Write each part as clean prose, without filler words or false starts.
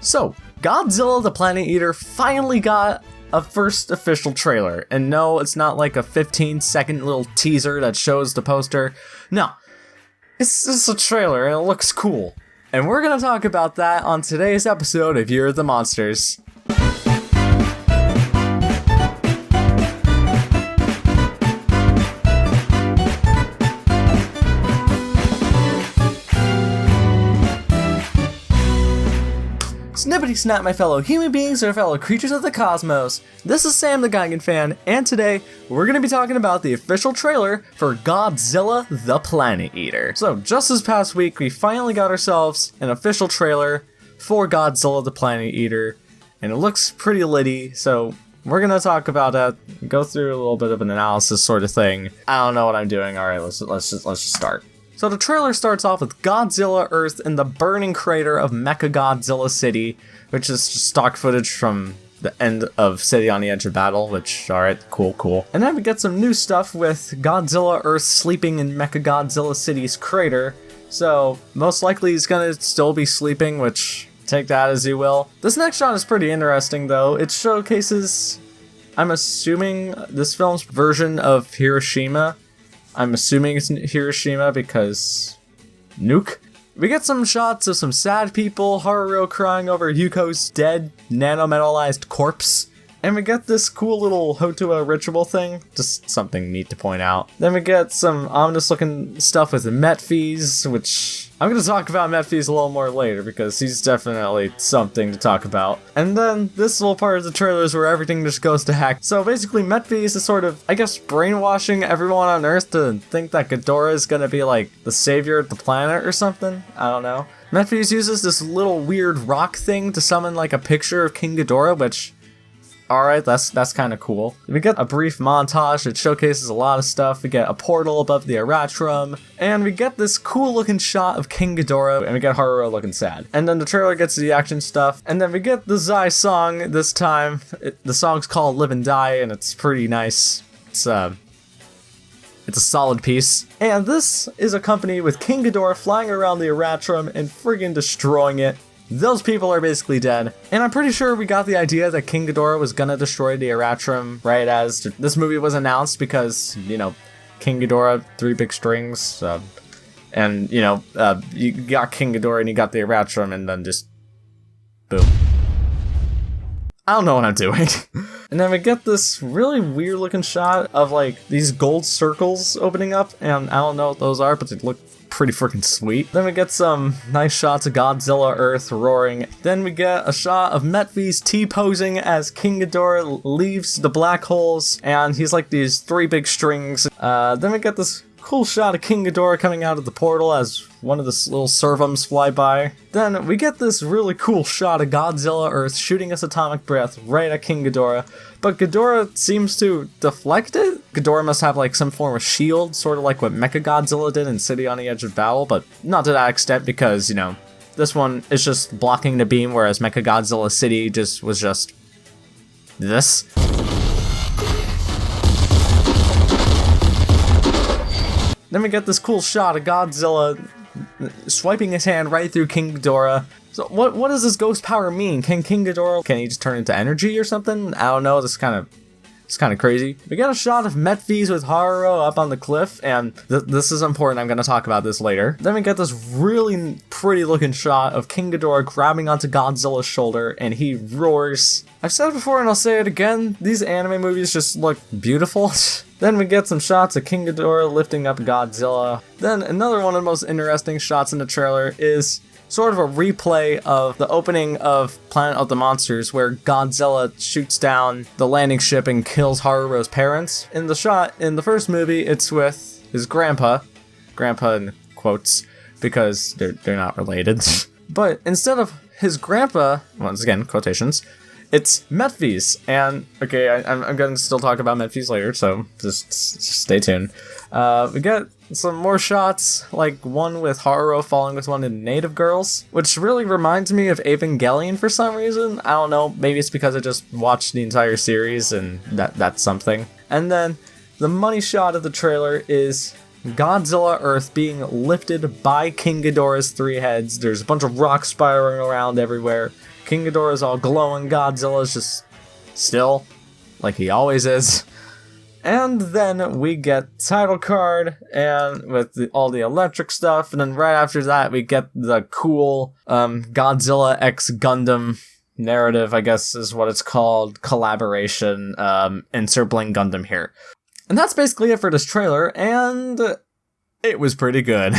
So, Godzilla the Planet Eater finally got a first official trailer. And no, it's not like a 15-second little teaser that shows the poster. No, it's just a trailer and it looks cool. And we're gonna talk about that on today's episode of Year of the Monsters. Snippety snap, my fellow human beings or fellow creatures of the cosmos. This is Sam the Giganfan, and today we're going to be talking about the official trailer for Godzilla the Planet Eater. So just this past week, we finally got ourselves an official trailer for Godzilla the Planet Eater, and it looks pretty litty, so we're going to talk about that, go through a little bit of an analysis sort of thing. I don't know what I'm doing. Alright, let's just start. So the trailer starts off with Godzilla Earth in the burning crater of Mechagodzilla City, which is just stock footage from the end of City on the Edge of Battle, which, alright, cool. And then we get some new stuff with Godzilla Earth sleeping in Mechagodzilla City's crater, so most likely he's gonna still be sleeping, which, take that as you will. This next shot is pretty interesting though. It showcases, I'm assuming, this film's version of Hiroshima. I'm assuming it's Hiroshima because nuke. We get some shots of some sad people, Haruo crying over Yuko's dead, nanometalized corpse. And we get this cool little Hotua ritual thing, just something neat to point out. Then we get some ominous looking stuff with Metphys, which I'm going to talk about Metphys a little more later because he's definitely something to talk about. And then this little part of the trailer is where everything just goes to heck. So basically Metphys is sort of, I guess, brainwashing everyone on Earth to think that Ghidorah is going to be like the savior of the planet or something. I don't know. Metphys uses this little weird rock thing to summon like a picture of King Ghidorah, which, alright, that's kind of cool. We get a brief montage that showcases a lot of stuff. We get a portal above the Eratrum, and we get this cool looking shot of King Ghidorah, and we get Haruo looking sad. And then the trailer gets to the action stuff, and then we get the Zai song this time. The song's called Live and Die, and it's pretty nice. It's a solid piece. And this is accompanied with King Ghidorah flying around the Eratrum and friggin' destroying it. Those people are basically dead, and I'm pretty sure we got the idea that King Ghidorah was gonna destroy the Eratrum right as this movie was announced because, you know, King Ghidorah, 3 big strings, and, you know, you got King Ghidorah and you got the Eratrum and then just boom. I don't know what I'm doing. And then we get this really weird looking shot of like these gold circles opening up, and I don't know what those are, but they look pretty freaking sweet. Then we get some nice shots of Godzilla Earth roaring. Then we get a shot of Metphys T-posing as King Ghidorah leaves the black holes, and he's like these 3 big strings. Then we get this cool shot of King Ghidorah coming out of the portal as one of the little servums fly by. Then we get this really cool shot of Godzilla Earth shooting his atomic breath right at King Ghidorah, but Ghidorah seems to deflect it. Ghidorah must have like some form of shield, sort of like what Mechagodzilla did in City on the Edge of Battle, but not to that extent because, you know, this one is just blocking the beam, whereas Mechagodzilla City was just this. Then we get this cool shot of Godzilla swiping his hand right through King Ghidorah. So what does this ghost power mean? Can King Ghidorah, can he just turn into energy or something? I don't know, it's kind of crazy. We get a shot of Metphys with Haruo up on the cliff, and this is important, I'm going to talk about this later. Then we get this really pretty looking shot of King Ghidorah grabbing onto Godzilla's shoulder, and he roars. I've said it before and I'll say it again, these anime movies just look beautiful. Then we get some shots of King Ghidorah lifting up Godzilla. Then another one of the most interesting shots in the trailer is sort of a replay of the opening of Planet of the Monsters, where Godzilla shoots down the landing ship and kills Haruo's parents. In the shot, in the first movie, it's with his grandpa in quotes, because they're not related. But instead of his grandpa, once again, quotations, it's Metphys, and okay, I'm gonna still talk about Metphys later, so just stay tuned. We get some more shots, like one with Haruo falling with one of the native girls, which really reminds me of Evangelion for some reason. I don't know, maybe it's because I just watched the entire series and that's something. And then the money shot of the trailer is Godzilla Earth being lifted by King Ghidorah's 3 heads. There's a bunch of rocks spiraling around everywhere. King Ghidorah's all glowing, Godzilla's just still, like he always is. And then we get title card, and with all the electric stuff, and then right after that we get the cool Godzilla x Gundam narrative, I guess is what it's called, collaboration, encircling Gundam here. And that's basically it for this trailer, and it was pretty good.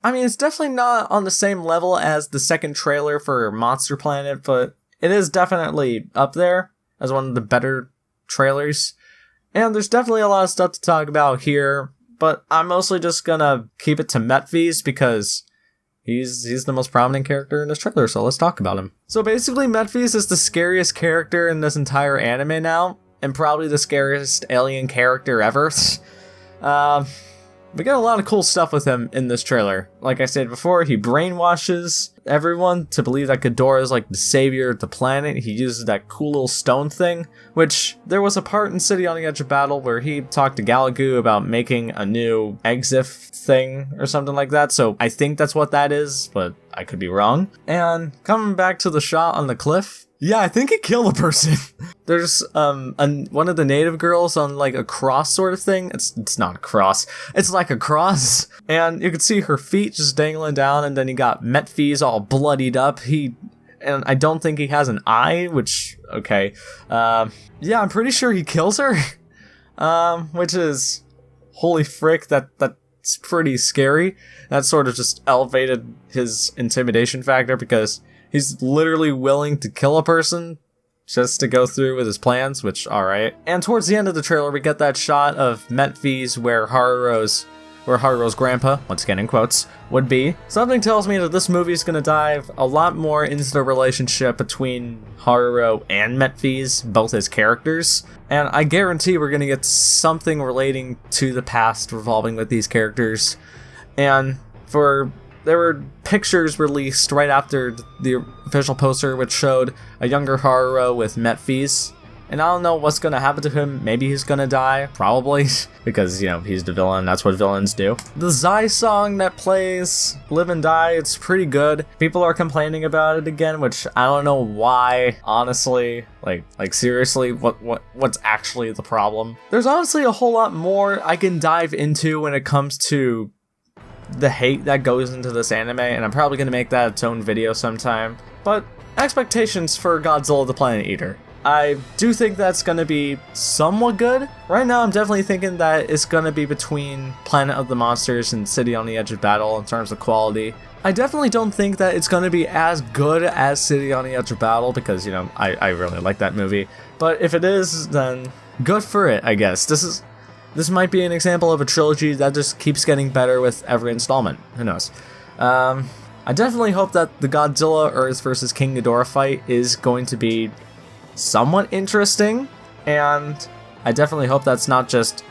I mean, it's definitely not on the same level as the second trailer for Monster Planet, but it is definitely up there as one of the better trailers. And there's definitely a lot of stuff to talk about here, but I'm mostly just gonna keep it to Metfees because he's the most prominent character in this trailer, so let's talk about him. So basically, Metfees is the scariest character in this entire anime now, and probably the scariest alien character ever. We get a lot of cool stuff with him in this trailer. Like I said before, he brainwashes everyone to believe that Ghidorah is like the savior of the planet. He uses that cool little stone thing, which there was a part in City on the Edge of Battle where he talked to Galagoo about making a new exif thing or something like that. So I think that's what that is, but I could be wrong. And coming back to the shot on the cliff, yeah, I think he killed a person. There's one of the native girls on like a cross sort of thing. It's not a cross. It's like a cross. And you can see her feet just dangling down, and then you got Metfees all bloodied up. And I don't think he has an eye, which, okay. Yeah, I'm pretty sure he kills her. Which is, holy frick, that's pretty scary. That sort of just elevated his intimidation factor because he's literally willing to kill a person just to go through with his plans, which, alright. And towards the end of the trailer, we get that shot of Metfees where Haruro's grandpa, once again in quotes, would be. Something tells me that this movie is going to dive a lot more into the relationship between Haruro and Metfees, both as characters. And I guarantee we're going to get something relating to the past revolving with these characters. And there were pictures released right after the official poster which showed a younger Haruro with Metfees. And I don't know what's going to happen to him. Maybe he's going to die, probably, because, you know, he's the villain, that's what villains do. The Zai song that plays, Live and Die, it's pretty good. People are complaining about it again, which I don't know why, honestly. Like seriously, what's actually the problem? There's honestly a whole lot more I can dive into when it comes to the hate that goes into this anime, and I'm probably going to make that its own video sometime. But expectations for Godzilla the Planet Eater. I do think that's going to be somewhat good. Right now I'm definitely thinking that it's going to be between Planet of the Monsters and City on the Edge of Battle in terms of quality. I definitely don't think that it's going to be as good as City on the Edge of Battle because, you know, I really like that movie. But if it is, then good for it, I guess. This might be an example of a trilogy that just keeps getting better with every installment. Who knows? I definitely hope that the Godzilla Earth vs. King Ghidorah fight is going to be somewhat interesting, and I definitely hope that's not just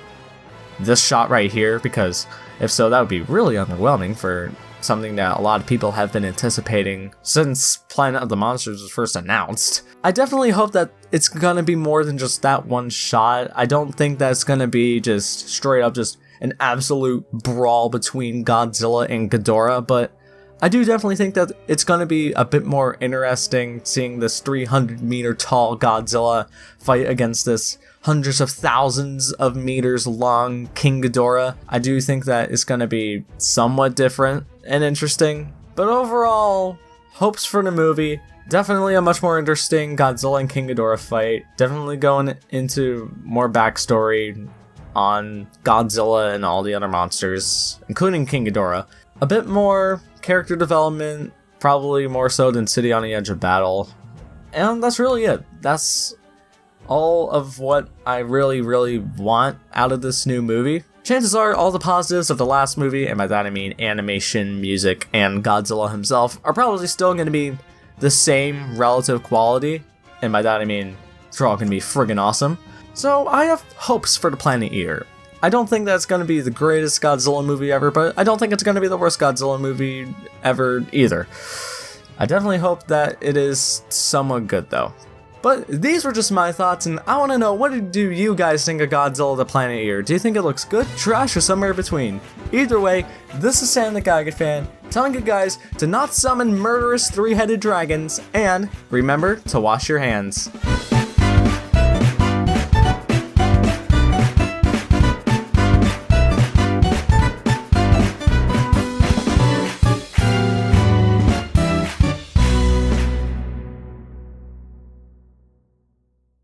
this shot right here, because if so, that would be really underwhelming for something that a lot of people have been anticipating since Planet of the Monsters was first announced. I definitely hope that it's gonna be more than just that one shot. I don't think that's gonna be just straight up just an absolute brawl between Godzilla and Ghidorah, but I do definitely think that it's going to be a bit more interesting seeing this 300-meter tall Godzilla fight against this hundreds of thousands of meters long King Ghidorah. I do think that it's going to be somewhat different and interesting, but overall, hopes for the movie. Definitely a much more interesting Godzilla and King Ghidorah fight. Definitely going into more backstory on Godzilla and all the other monsters, including King Ghidorah. A bit more character development, probably more so than City on the Edge of Battle. And that's really it. That's all of what I really want out of this new movie. Chances are all the positives of the last movie, and by that I mean animation, music, and Godzilla himself, are probably still going to be the same relative quality. And by that I mean they're all going to be friggin' awesome. So I have hopes for the Planet Eater. I don't think that's going to be the greatest Godzilla movie ever, but I don't think it's going to be the worst Godzilla movie ever either. I definitely hope that it is somewhat good though. But these were just my thoughts, and I want to know, what do you guys think of Godzilla the Planet Eater? Do you think it looks good, trash, or somewhere between? Either way, this is Sam the Giganfan, telling you guys to not summon murderous three-headed dragons, and remember to wash your hands.